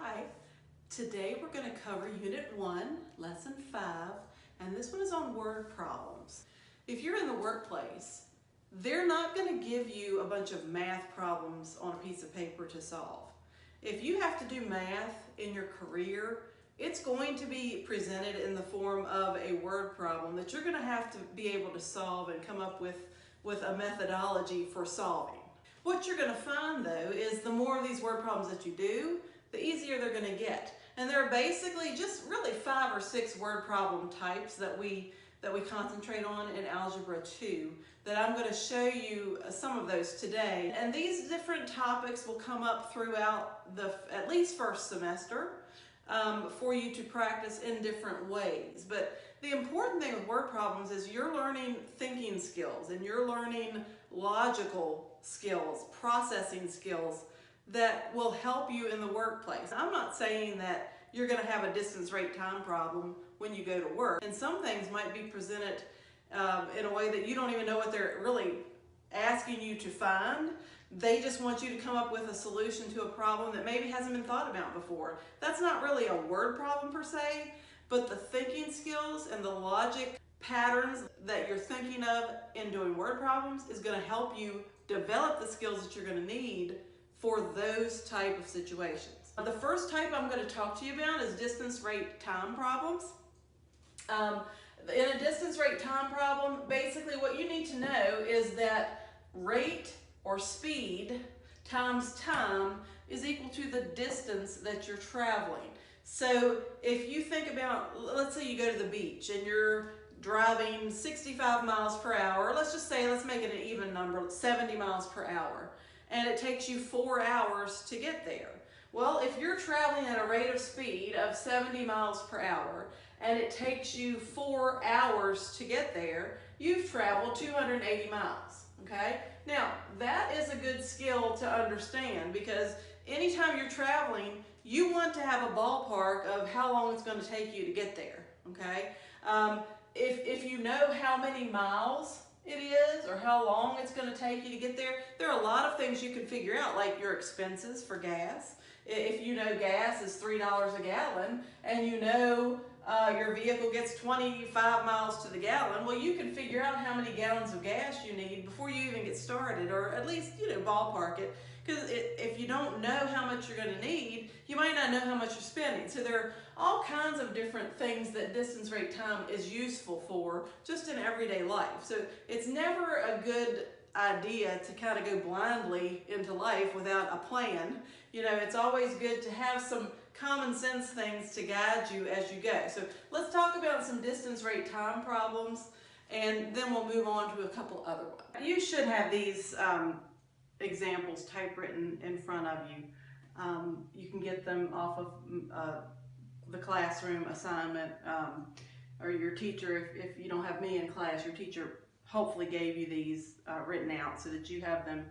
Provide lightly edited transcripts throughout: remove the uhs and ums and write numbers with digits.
Hi, today we're going to cover Unit 1, Lesson 5, and this one is on word problems. If you're in the workplace, they're not going to give you a bunch of math problems on a piece of paper to solve. If you have to do math in your career, it's going to be presented in the form of a word problem that you're going to have to be able to solve and come up with a methodology for solving. What you're going to find though is the more of these word problems that you do, the easier they're going to get. And there are basically just really 5 or 6 word problem types that we concentrate on in Algebra 2 that I'm going to show you some of those today. And these different topics will come up throughout the at least first semester for you to practice in different ways. But the important thing with word problems is you're learning thinking skills and you're learning logical skills, processing skills that will help you in the workplace. I'm not saying that you're going to have a distance rate time problem when you go to work. And some things might be presented in a way that you don't even know what they're really asking you to find. They just want you to come up with a solution to a problem that maybe hasn't been thought about before. That's not really a word problem per se, but the thinking skills and the logic patterns that you're thinking of in doing word problems is going to help you develop the skills that you're going to need for those type of situations. The first type I'm going to talk to you about is distance rate time problems. In a distance rate time problem, basically what you need to know is that rate or speed times time is equal to the distance that you're traveling. So if you think about, let's say you go to the beach and you're driving 65 miles per hour, let's make it an even number, 70 miles per hour, and it takes you 4 hours to get there. Well, if you're traveling at a rate of speed of 70 miles per hour and it takes you 4 hours to get there, you've traveled 280 miles, okay? Now, that is a good skill to understand because anytime you're traveling, you want to have a ballpark of how long it's going to take you to get there, okay? If you know how many miles it is or how long it's going to take you to get there, there are a lot of things you can figure out, like your expenses for gas. If you know gas is $3 a gallon and you know your vehicle gets 25 miles to the gallon, well, you can figure out how many gallons of gas you need before you even get started, or at least, ballpark it. Because if you don't know how much you're going to need, you might not know how much you're spending. So there are all kinds of different things that distance rate time is useful for just in everyday life. So it's never a good idea to kind of go blindly into life without a plan. It's always good to have some common sense things to guide you as you go. So let's talk about some distance rate time problems, and then we'll move on to a couple other ones. You should have these examples typewritten in front of you. You can get them off of the classroom assignment, or your teacher, if you don't have me in class, your teacher hopefully gave you these written out so that you have them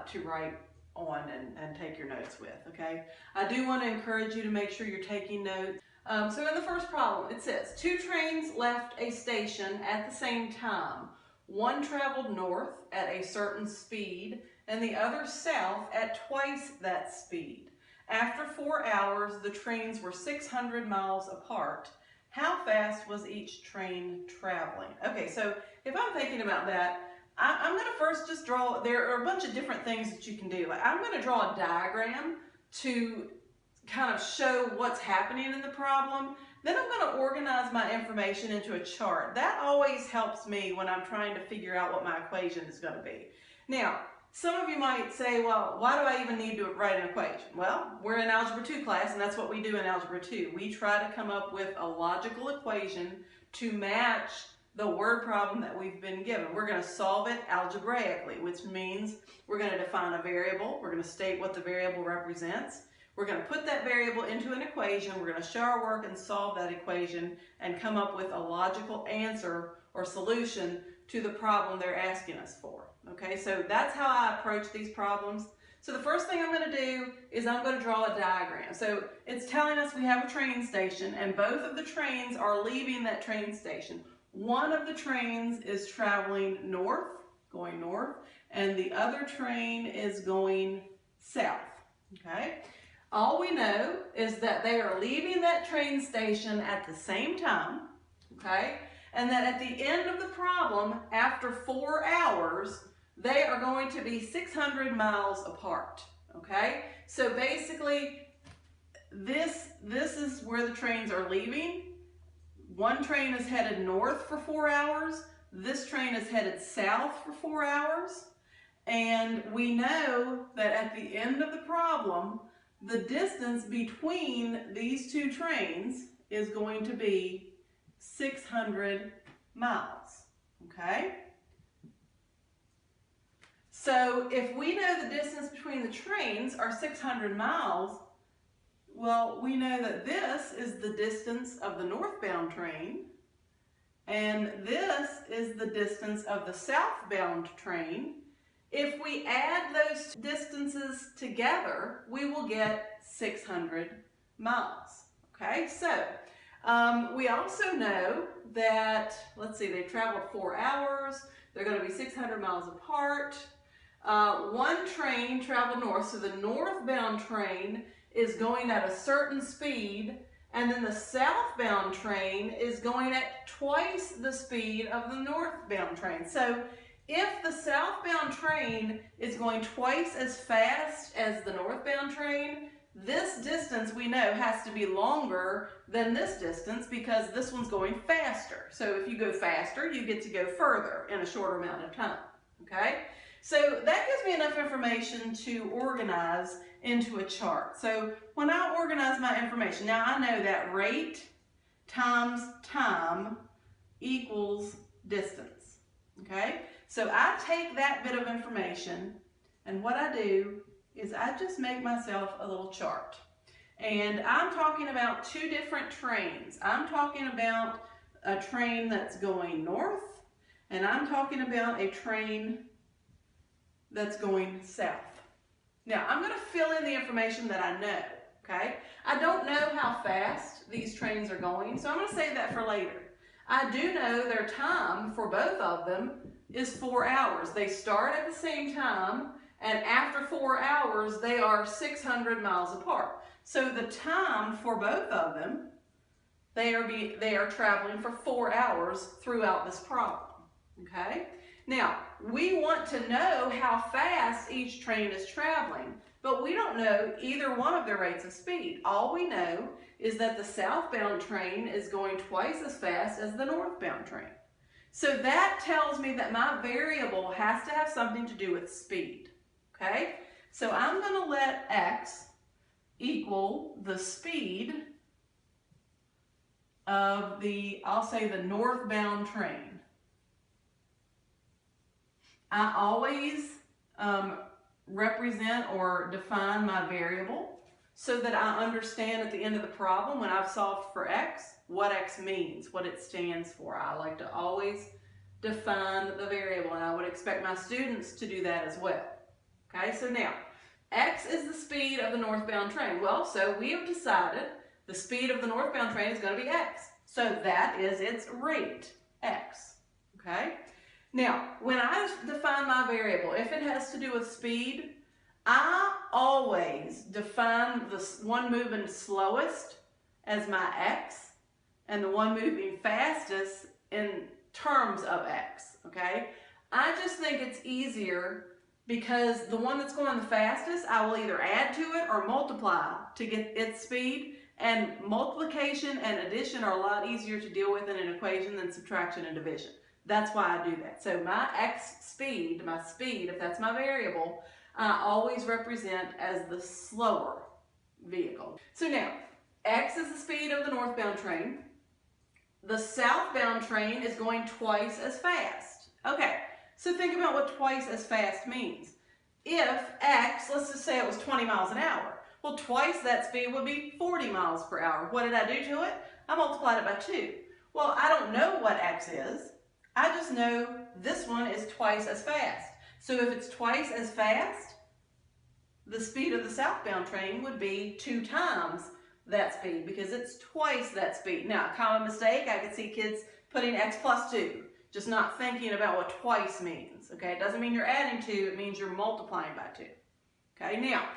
to write on and take your notes with, okay? I do want to encourage you to make sure you're taking notes. So in the first problem, it says, 2 trains left a station at the same time. One traveled north at a certain speed and the other south at twice that speed. After 4 hours, the trains were 600 miles apart. How fast was each train traveling? Okay, so if I'm thinking about that, I'm going to first just draw, there are a bunch of different things that you can do. Like I'm going to draw a diagram to kind of show what's happening in the problem. Then I'm going to organize my information into a chart. That always helps me when I'm trying to figure out what my equation is going to be. Now, some of you might say, well, why do I even need to write an equation? Well, we're in Algebra 2 class, and that's what we do in Algebra 2. We try to come up with a logical equation to match the word problem that we've been given. We're going to solve it algebraically, which means we're going to define a variable. We're going to state what the variable represents. We're going to put that variable into an equation. We're going to show our work and solve that equation and come up with a logical answer or solution to the problem they're asking us for. Okay, so that's how I approach these problems. So the first thing I'm going to do is I'm going to draw a diagram. So it's telling us we have a train station and both of the trains are leaving that train station. One of the trains is traveling north, going north, and the other train is going south. Okay, All we know is that they are leaving that train station at the same time, okay? And that at the end of the problem, after 4 hours, they are going to be 600 miles apart, okay? So basically, this is where the trains are leaving. One train is headed north for 4 hours. This train is headed south for 4 hours. And we know that at the end of the problem, the distance between these two trains is going to be 600 miles, okay? So if we know the distance between the trains are 600 miles, well, we know that this is the distance of the northbound train, and this is the distance of the southbound train. If we add those distances together, we will get 600 miles, okay? So, we also know that, let's see, they traveled 4 hours, they're going to be 600 miles apart. One train traveled north, so the northbound train is going at a certain speed, and then the southbound train is going at twice the speed of the northbound train. So if the southbound train is going twice as fast as the northbound train, this distance we know has to be longer than this distance because this one's going faster. So if you go faster, you get to go further in a shorter amount of time, okay? So that gives me enough information to organize into a chart. So when I organize my information, now I know that rate times time equals distance, okay? So I take that bit of information, and what I do is I just make myself a little chart. And I'm talking about two different trains. I'm talking about a train that's going north, and I'm talking about a train that's going south. Now, I'm going to fill in the information that I know, okay? I don't know how fast these trains are going, so I'm going to save that for later. I do know their time for both of them is 4 hours. They start at the same time, and after 4 hours, they are 600 miles apart. So the time for both of them, they are traveling for 4 hours throughout this problem, okay? Now, we want to know how fast each train is traveling, but we don't know either one of their rates of speed. All we know is that the southbound train is going twice as fast as the northbound train. So that tells me that my variable has to have something to do with speed, okay? So I'm going to let x equal the speed of the, I'll say the northbound train. I always represent or define my variable so that I understand at the end of the problem when I've solved for x, what x means, what it stands for. I like to always define the variable, and I would expect my students to do that as well. Okay, so now, x is the speed of the northbound train. Well, so we have decided the speed of the northbound train is going to be x. So that is its rate, x. Okay? Now, when I define my variable, if it has to do with speed, I always define the one moving slowest as my x and the one moving fastest in terms of x, okay? I just think it's easier because the one that's going the fastest, I will either add to it or multiply to get its speed, and multiplication and addition are a lot easier to deal with in an equation than subtraction and division. That's why I do that. So my x speed, my speed, if that's my variable, I always represent as the slower vehicle. So now, x is the speed of the northbound train. The southbound train is going twice as fast. Okay, so think about what twice as fast means. If x, let's just say it was 20 miles an hour, well, twice that speed would be 40 miles per hour. What did I do to it? I multiplied it by 2. Well, I don't know what x is. I just know this one is twice as fast. So if it's twice as fast, the speed of the southbound train would be 2 times that speed because it's twice that speed. Now, a common mistake, I could see kids putting x plus 2, just not thinking about what twice means. Okay, it doesn't mean you're adding 2, it means you're multiplying by 2. Okay, now,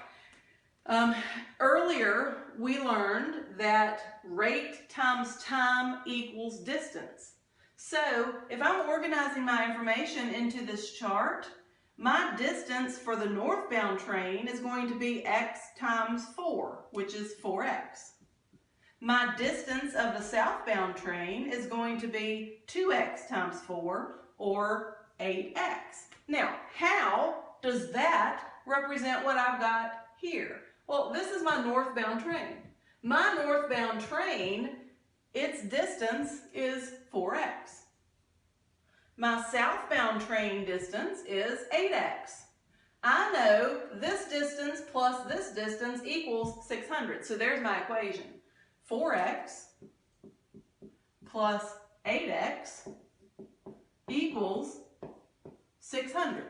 Earlier, we learned that rate times time equals distance. So, if I'm organizing my information into this chart, my distance for the northbound train is going to be x times 4, which is 4x. My distance of the southbound train is going to be 2x times 4, or 8x. Now, how does that represent what I've got here? Well, this is my northbound train. My northbound train, its distance is 4x. My southbound train distance is 8x. I know this distance plus this distance equals 600. So there's my equation. 4x plus 8x equals 600.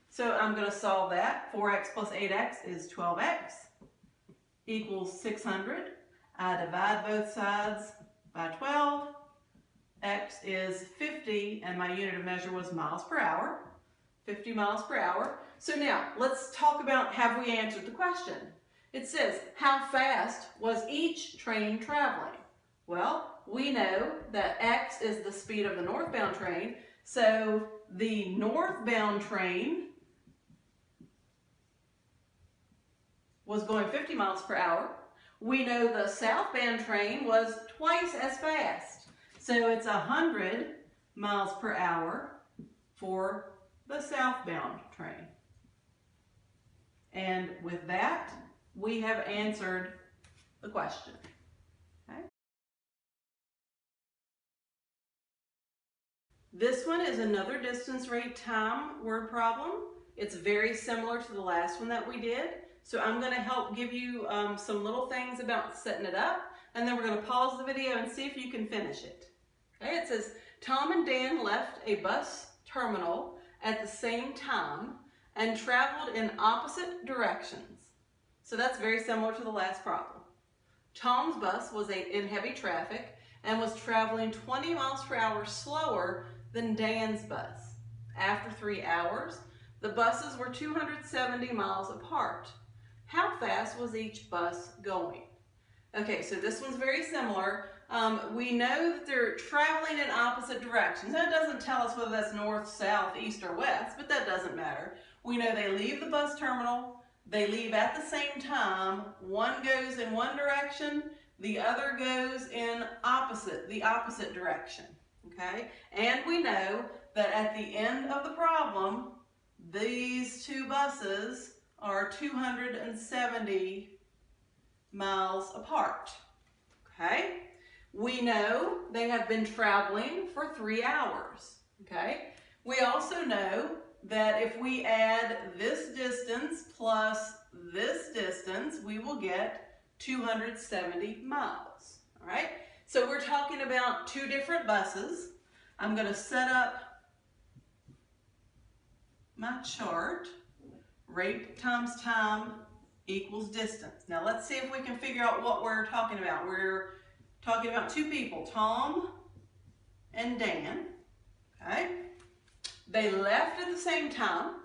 So I'm going to solve that. 4x plus 8x is 12x equals 600. I divide both sides by 12. X is 50, and my unit of measure was miles per hour. 50 miles per hour. So now, let's talk about, have we answered the question? It says, how fast was each train traveling? Well, we know that X is the speed of the northbound train, so the northbound train was going 50 miles per hour. We know the southbound train was twice as fast, so it's 100 miles per hour for the southbound train. And with that, we have answered the question. Okay. This one is another distance, rate, time word problem. It's very similar to the last one that we did. So I'm going to help give you some little things about setting it up, and then we're going to pause the video and see if you can finish it. Okay, it says, Tom and Dan left a bus terminal at the same time and traveled in opposite directions. So that's very similar to the last problem. Tom's bus was in heavy traffic and was traveling 20 miles per hour slower than Dan's bus. After 3 hours, the buses were 270 miles apart. How fast was each bus going? Okay, so this one's very similar. We know that they're traveling in opposite directions. That doesn't tell us whether that's north, south, east, or west, but that doesn't matter. We know they leave the bus terminal, they leave at the same time. One goes in one direction, the other goes in the opposite direction. Okay? And we know that at the end of the problem, these two buses are 270 miles apart. Okay? We know they have been traveling for 3 hours. Okay? We also know that if we add this distance plus this distance, we will get 270 miles. All right? So we're talking about two different buses. I'm going to set up my chart. Rate times time equals distance. Now let's see if we can figure out what we're talking about. We're talking about two people, Tom and Dan. Okay? They left at the same time,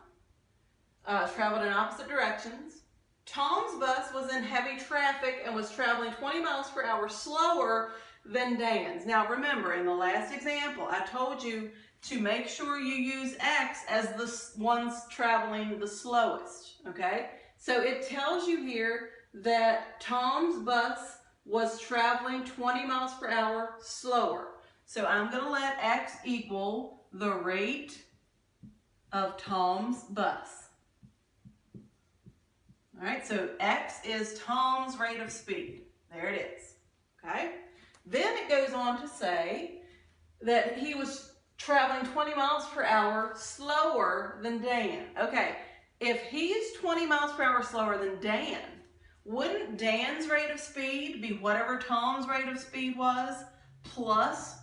traveled in opposite directions. Tom's bus was in heavy traffic and was traveling 20 miles per hour slower than Dan's. Now remember, in the last example, I told you to make sure you use X as the ones traveling the slowest, okay? So it tells you here that Tom's bus was traveling 20 miles per hour slower. So I'm going to let X equal the rate of Tom's bus. All right, so X is Tom's rate of speed. There it is, okay? Then it goes on to say that he was traveling 20 miles per hour slower than Dan. Okay, if he's 20 miles per hour slower than Dan, wouldn't Dan's rate of speed be whatever Tom's rate of speed was plus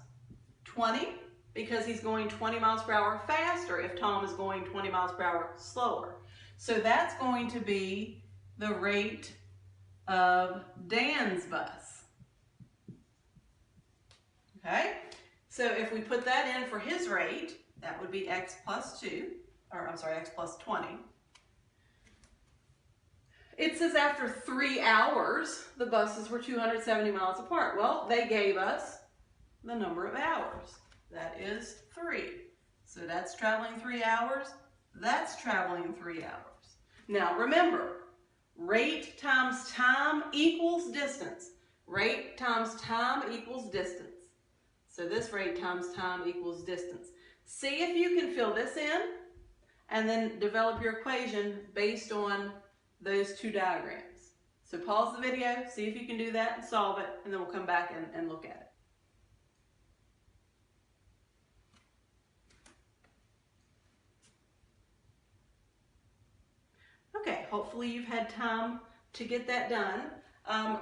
20? Because he's going 20 miles per hour faster if Tom is going 20 miles per hour slower. So that's going to be the rate of Dan's bus. Okay? So if we put that in for his rate, that would be X plus 2, or I'm sorry, X plus 20. It says after 3 hours, the buses were 270 miles apart. Well, they gave us the number of hours. That is 3. So that's traveling 3 hours. That's traveling 3 hours. Now remember, rate times time equals distance. Rate times time equals distance. So this rate times time equals distance. See if you can fill this in and then develop your equation based on those two diagrams. So pause the video, see if you can do that and solve it, and then we'll come back and look at it. Okay, hopefully you've had time to get that done.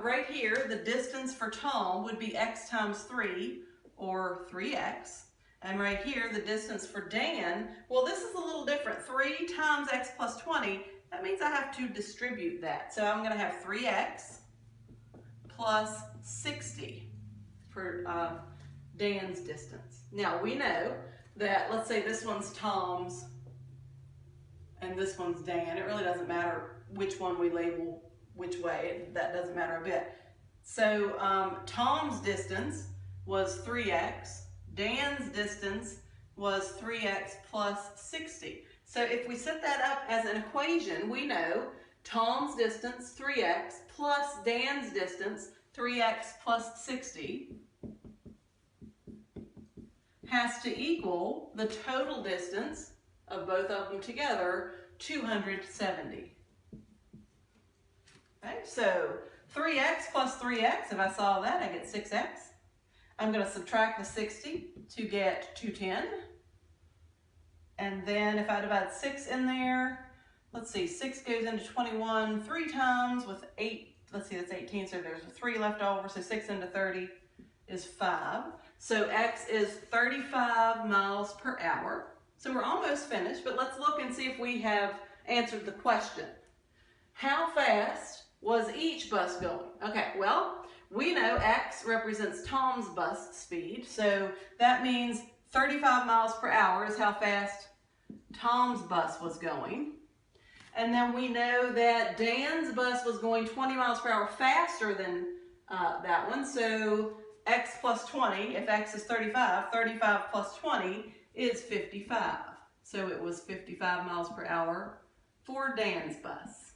Right here, the distance for Tom would be x times 3, or 3x. And right here, the distance for Dan, well, this is a little different. 3 times x plus 20, that means I have to distribute that. So I'm going to have 3x plus 60 for Dan's distance. Now, we know that, let's say this one's Tom's and this one's Dan. It really doesn't matter which one we label which way. That doesn't matter a bit. So Tom's distance was 3x. Dan's distance was 3x plus 60. So if we set that up as an equation, we know Tom's distance, 3x, plus Dan's distance, 3x plus 60, has to equal the total distance of both of them together, 270. Okay, so 3x plus 3x, if I solve that, I get 6x. I'm going to subtract the 60 to get 210. And then if I divide 6 in there, let's see, 6 goes into 21 3 times with 8. Let's see, that's 18, so there's a 3 left over, so 6 into 30 is 5. So x is 35 miles per hour. So we're almost finished, but let's look and see if we have answered the question. How fast was each bus going? Okay, well, we know x represents Tom's bus speed, so that means 35 miles per hour is how fast Tom's bus was going. And then we know that Dan's bus was going 20 miles per hour faster than that one, so x plus 20, if x is 35, 35 plus 20 is 55. So it was 55 miles per hour for Dan's bus.